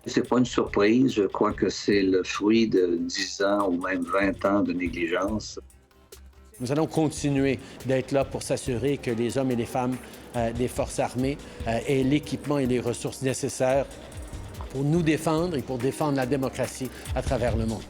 C'est pas une surprise. Je crois que c'est le fruit de 10 ans ou même 20 ans de négligence. Nous allons continuer d'être là pour s'assurer que les hommes et les femmes des forces armées aient l'équipement et les ressources nécessaires pour nous défendre et pour défendre la démocratie à travers le monde.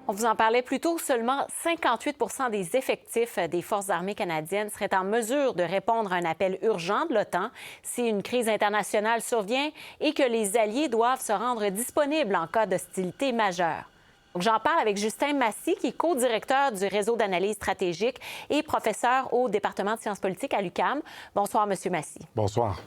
On vous en parlait plus tôt, seulement 58 des effectifs des Forces armées canadiennes seraient en mesure de répondre à un appel urgent de l'OTAN si une crise internationale survient et que les alliés doivent se rendre disponibles en cas d'hostilité majeure. Donc, j'en parle avec Justin Massy, qui est co-directeur du réseau d'analyse stratégique et professeur au département de sciences politiques à l'UQAM. Bonsoir, M. Massy. Bonsoir.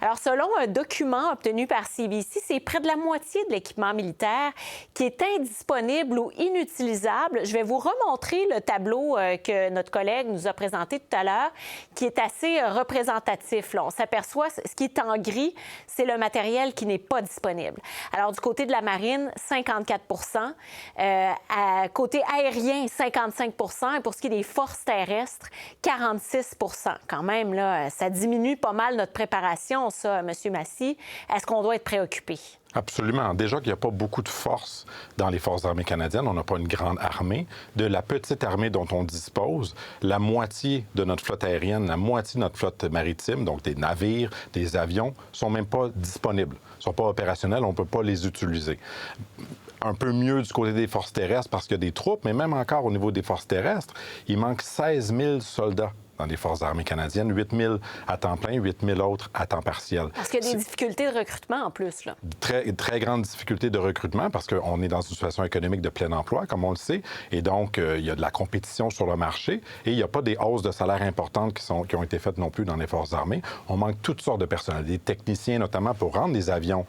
Alors, selon un document obtenu par CBC, c'est près de la moitié de l'équipement militaire qui est indisponible ou inutilisable. Je vais vous remontrer le tableau que notre collègue nous a présenté tout à l'heure, qui est assez représentatif. Là, on s'aperçoit, ce qui est en gris, c'est le matériel qui n'est pas disponible. Alors, du côté de la marine, 54 côté aérien, 55 et pour ce qui est des forces terrestres, 46 Quand même, là, ça diminue pas mal notre préparation, ça, M. Massy. Est-ce qu'on doit être préoccupé? Absolument. Déjà qu'il n'y a pas beaucoup de forces dans les Forces armées canadiennes. On n'a pas une grande armée. De la petite armée dont on dispose, la moitié de notre flotte aérienne, la moitié de notre flotte maritime, donc des navires, des avions, sont même pas disponibles. Ils ne sont pas opérationnels, on ne peut pas les utiliser. Un peu mieux du côté des forces terrestres parce qu'il y a des troupes, mais même encore au niveau des forces terrestres, il manque 16 000 soldats dans les Forces armées canadiennes, 8 000 à temps plein, 8 000 autres à temps partiel. Parce qu'il y a des difficultés de recrutement en plus, là. Très grande difficulté de recrutement parce qu'on est dans une situation économique de plein emploi, comme on le sait, et donc il y a de la compétition sur le marché et il n'y a pas des hausses de salaire importantes qui ont été faites non plus dans les Forces armées. On manque toutes sortes de personnel, des techniciens notamment pour rendre les avions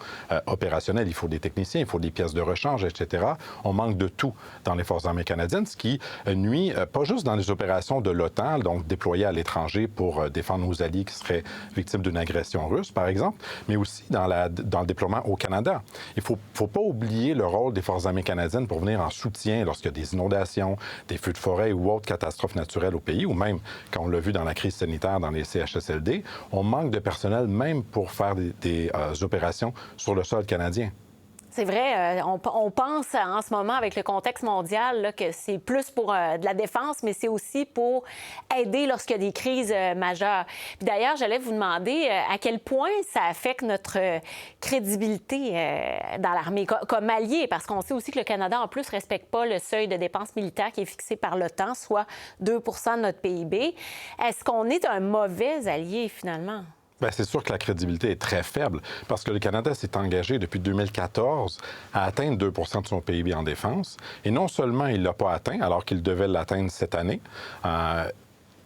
opérationnels. Il faut des techniciens, il faut des pièces de rechange, etc. On manque de tout dans les Forces armées canadiennes, ce qui nuit pas juste dans les opérations de l'OTAN, donc déployées à l'étranger pour défendre nos alliés qui seraient victimes d'une agression russe, par exemple, mais aussi dans le déploiement au Canada. Il ne faut pas oublier le rôle des Forces armées canadiennes pour venir en soutien lorsqu'il y a des inondations, des feux de forêt ou autres catastrophes naturelles au pays, ou même, quand on l'a vu dans la crise sanitaire dans les CHSLD, on manque de personnel même pour faire des opérations sur le sol canadien. C'est vrai, on pense en ce moment, avec le contexte mondial, là, que c'est plus pour de la défense, mais c'est aussi pour aider lorsqu'il y a des crises majeures. Puis d'ailleurs, j'allais vous demander à quel point ça affecte notre crédibilité dans l'armée comme allié, parce qu'on sait aussi que le Canada, en plus, ne respecte pas le seuil de dépenses militaires qui est fixé par l'OTAN, soit 2 de notre PIB. Est-ce qu'on est un mauvais allié, finalement? Bien, c'est sûr que la crédibilité est très faible parce que le Canada s'est engagé depuis 2014 à atteindre 2 de son PIB en défense. Et non seulement il ne l'a pas atteint alors qu'il devait l'atteindre cette année,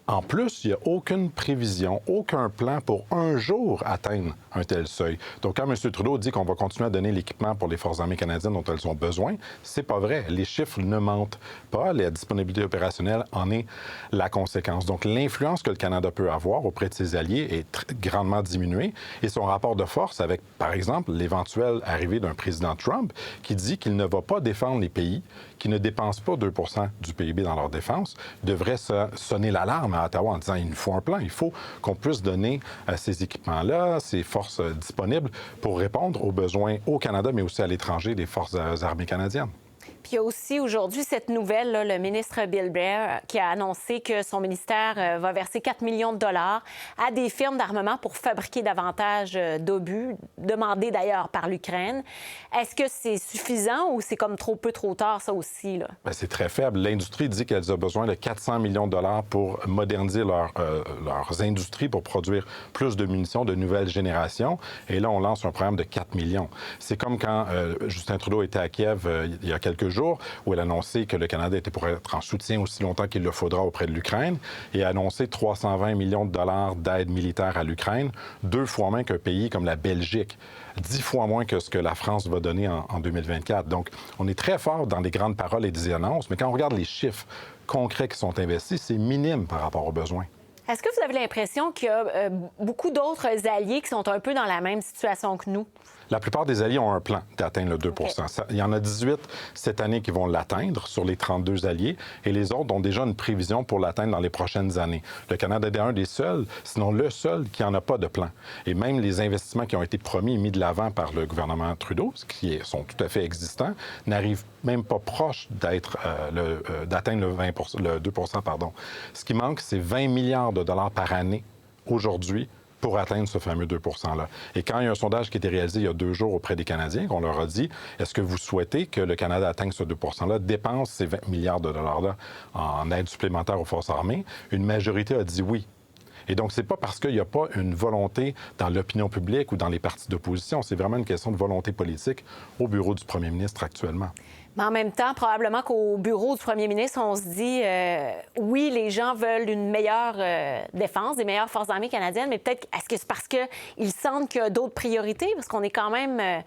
en plus, il n'y a aucune prévision, aucun plan pour un jour atteindre un tel seuil. Donc, quand M. Trudeau dit qu'on va continuer à donner l'équipement pour les Forces armées canadiennes dont elles ont besoin, c'est pas vrai. Les chiffres ne mentent pas. La disponibilité opérationnelle en est la conséquence. Donc, l'influence que le Canada peut avoir auprès de ses alliés est grandement diminuée. Et son rapport de force avec, par exemple, l'éventuelle arrivée d'un président Trump qui dit qu'il ne va pas défendre les pays qui ne dépensent pas 2 du PIB dans leur défense, devrait sonner l'alarme à Ottawa en disant il nous faut un plan, il faut qu'on puisse donner ces équipements-là, ces forces disponibles pour répondre aux besoins au Canada, mais aussi à l'étranger des Forces armées canadiennes. Puis il y a aussi aujourd'hui cette nouvelle, là, le ministre Bill Blair qui a annoncé que son ministère va verser 4 millions de dollars à des firmes d'armement pour fabriquer davantage d'obus, demandés d'ailleurs par l'Ukraine. Est-ce que c'est suffisant ou c'est comme trop peu, trop tard, ça aussi, là? Bien, c'est très faible. L'industrie dit qu'elle a besoin de 400 millions de dollars pour moderniser leurs industries, pour produire plus de munitions de nouvelle génération. Et là, on lance un programme de 4 millions. C'est comme quand Justin Trudeau était à Kiev il y a quelques jours, où elle a annoncé que le Canada était pour être en soutien aussi longtemps qu'il le faudra auprès de l'Ukraine, et a annoncé 320 millions de dollars d'aide militaire à l'Ukraine, 2 fois moins qu'un pays comme la Belgique, 10 fois moins que ce que la France va donner en 2024. Donc, on est très fort dans les grandes paroles et des annonces, mais quand on regarde les chiffres concrets qui sont investis, c'est minime par rapport aux besoins. Est-ce que vous avez l'impression qu'il y a beaucoup d'autres alliés qui sont un peu dans la même situation que nous? La plupart des alliés ont un plan d'atteindre le 2 Okay. Il y en a 18 cette année qui vont l'atteindre sur les 32 alliés et les autres ont déjà une prévision pour l'atteindre dans les prochaines années. Le Canada est un des seuls, sinon le seul, qui n'en a pas de plan. Et même les investissements qui ont été promis et mis de l'avant par le gouvernement Trudeau, sont tout à fait existants, n'arrivent même pas proche d'atteindre le 2 pardon. Ce qui manque, c'est 20 milliards de dollars par année aujourd'hui pour atteindre ce fameux 2 %-là. Et quand il y a un sondage qui a été réalisé il y a 2 jours auprès des Canadiens, qu'on leur a dit « Est-ce que vous souhaitez que le Canada atteigne ce 2 %-là, dépense ces 20 milliards de dollars-là en aide supplémentaire aux forces armées? » Une majorité a dit oui. Et donc, c'est pas parce qu'il n'y a pas une volonté dans l'opinion publique ou dans les partis d'opposition, c'est vraiment une question de volonté politique au bureau du premier ministre actuellement. Mais en même temps, probablement qu'au bureau du premier ministre, on se dit oui, les gens veulent une meilleure défense, des meilleures forces armées canadiennes, mais peut-être est-ce que c'est parce qu'ils sentent qu'il y a d'autres priorités? Parce qu'on est quand même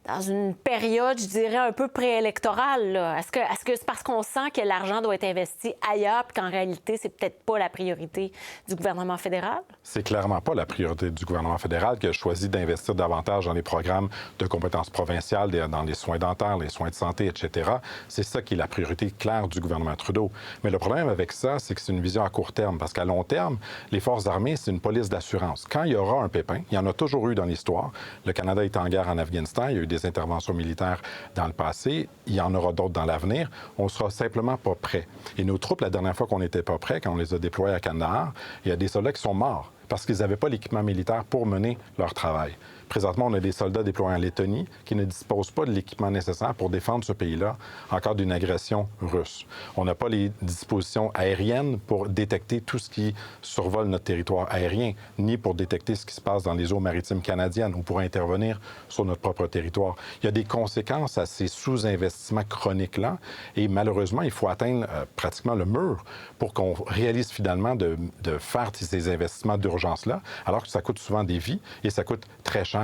dans une période, je dirais, un peu préélectorale. Là. Est-ce que c'est parce qu'on sent que l'argent doit être investi ailleurs puis qu'en réalité, c'est peut-être pas la priorité du gouvernement fédéral? C'est clairement pas la priorité du gouvernement fédéral qui a choisi d'investir davantage dans les programmes de compétences provinciales, dans les soins dentaires, les soins de santé, etc. C'est ça qui est la priorité claire du gouvernement Trudeau. Mais le problème avec ça, c'est que c'est une vision à court terme, parce qu'à long terme, les forces armées, c'est une police d'assurance. Quand il y aura un pépin, il y en a toujours eu dans l'histoire. Le Canada est en guerre en Afghanistan, il y a eu des interventions militaires dans le passé, il y en aura d'autres dans l'avenir. On ne sera simplement pas prêt. Et nos troupes, la dernière fois qu'on n'était pas prêts, quand on les a déployées à Kandahar, il y a des soldats qui sont morts parce qu'ils n'avaient pas l'équipement militaire pour mener leur travail. Présentement, on a des soldats déployés en Lettonie qui ne disposent pas de l'équipement nécessaire pour défendre ce pays-là en cas d'une agression russe. On n'a pas les dispositions aériennes pour détecter tout ce qui survole notre territoire aérien, ni pour détecter ce qui se passe dans les eaux maritimes canadiennes ou pour intervenir sur notre propre territoire. Il y a des conséquences à ces sous-investissements chroniques-là et malheureusement, il faut atteindre pratiquement le mur pour qu'on réalise finalement de faire ces investissements d'urgence-là, alors que ça coûte souvent des vies et ça coûte très cher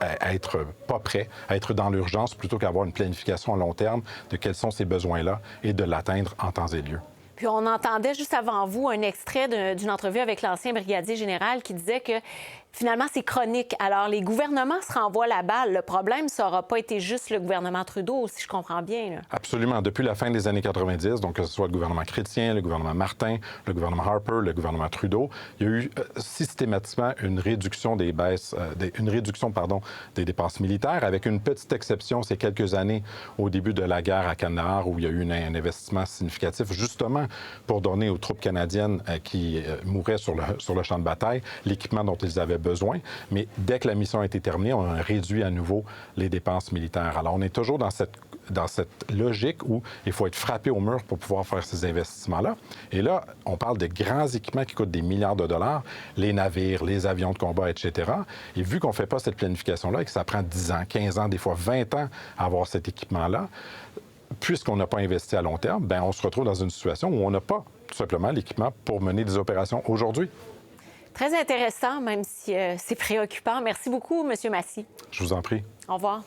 à être pas prêt, à être dans l'urgence plutôt qu'avoir une planification à long terme de quels sont ces besoins-là et de l'atteindre en temps et lieu. Puis on entendait juste avant vous un extrait d'une entrevue avec l'ancien brigadier général qui disait que finalement, c'est chronique. Alors, les gouvernements se renvoient la balle. Le problème, ça n'aura pas été juste le gouvernement Trudeau, si je comprends bien. Là. Absolument. Depuis la fin des années 90, donc que ce soit le gouvernement Chrétien, le gouvernement Martin, le gouvernement Harper, le gouvernement Trudeau, il y a eu systématiquement une réduction des dépenses militaires, avec une petite exception ces quelques années au début de la guerre à Kandahar, où il y a eu un investissement significatif, justement pour donner aux troupes canadiennes qui mouraient sur le champ de bataille l'équipement dont ils avaient besoin. Mais dès que la mission a été terminée, on a réduit à nouveau les dépenses militaires. Alors, on est toujours dans cette logique où il faut être frappé au mur pour pouvoir faire ces investissements-là. Et là, on parle de grands équipements qui coûtent des milliards de dollars, les navires, les avions de combat, etc. Et vu qu'on ne fait pas cette planification-là et que ça prend 10 ans, 15 ans, des fois 20 ans à avoir cet équipement-là, puisqu'on n'a pas investi à long terme, bien, on se retrouve dans une situation où on n'a pas tout simplement l'équipement pour mener des opérations aujourd'hui. Très intéressant, même si c'est préoccupant. Merci beaucoup, M. Massy. Je vous en prie. Au revoir.